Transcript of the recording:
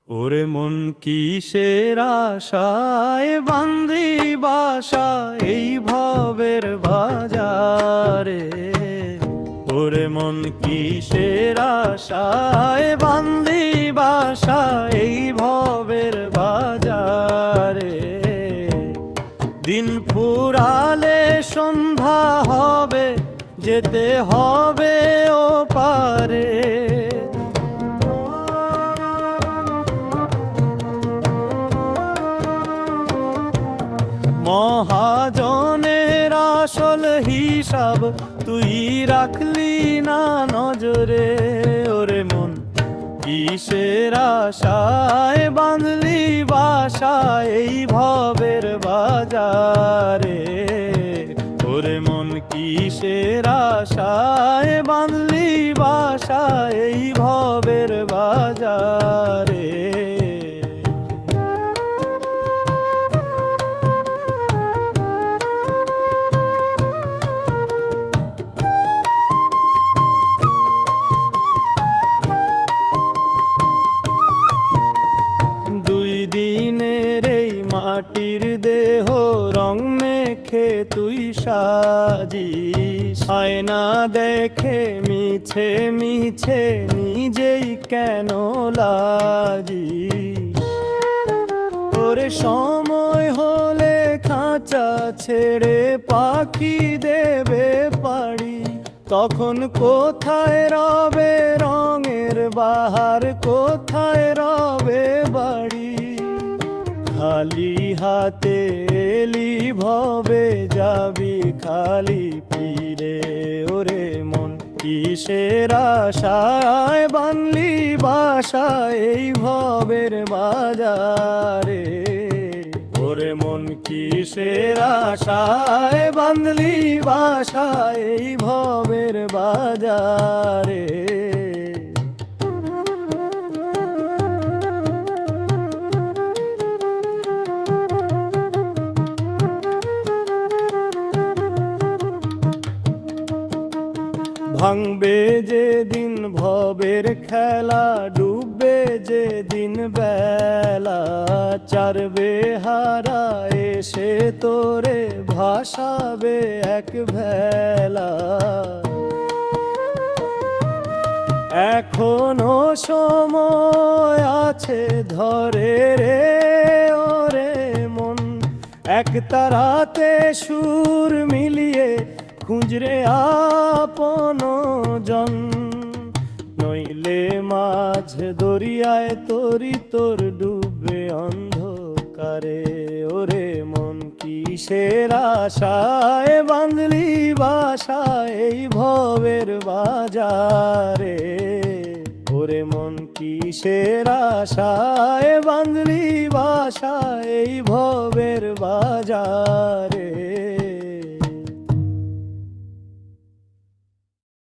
ওরে মন কিসের আশায় বাঁধি বাসা এই ভবের বাজারে। ওরে মন কিসের আশায় বাঁধি বাসা এই ভবের বাজারে। দিন ফুরালে সন্ধ্যা হবে, যেতে হবে ও পারে। মহাজনের আসল হিসাব তুই রাখলি না নজরে। ওরে মন কিসের আশায় বাঁধলি বাসা এই ভবের বাজারে। ওরে মন কিসের আশায় বাঁধলি বাসা এই ভবের বাজারে। দিনের এই মাটির দেহ রং মেখে তুই সাজিস, আয়না দেখে মিছে মিছে নিজেই কেন লাজিস। ওরে সময় হলে খাঁচা ছেড়ে পাখি দেবে পাড়ি, তখন কোথায় রবে রঙের বাহার, কোথায় রবে বাড়ি। খালি হাতে এলি ভবে যাবি খালি ফিরে। ওরে মন কিসের আশায় বাঁধলি বাসা এই ভবের বাজারে। ওরে মন কিসের আশায় বাঁধলি বাসা এই ভবের বাজারে। ভাঙবে যেদিন ভবের খেলা, ডুববে যেদিন বেলা, চারবে হারা এসে তোরে ভাসাবে এক ভেলা। এখনো সময় আছে ধরে রে ওরে মন, এক তারাতে সুর মিলিয়ে খুঁজরে আপন জন। নইলে মাঝ দরিয়ায় তরি তোর ডুববে অন্ধকারে। ওরে মন কিসের আশায় বাঁধলি বাসা এই ভবের বাজারে। ওরে মন কিসের আশায় বাঁধলি বাসা এই ভবের বাজারে।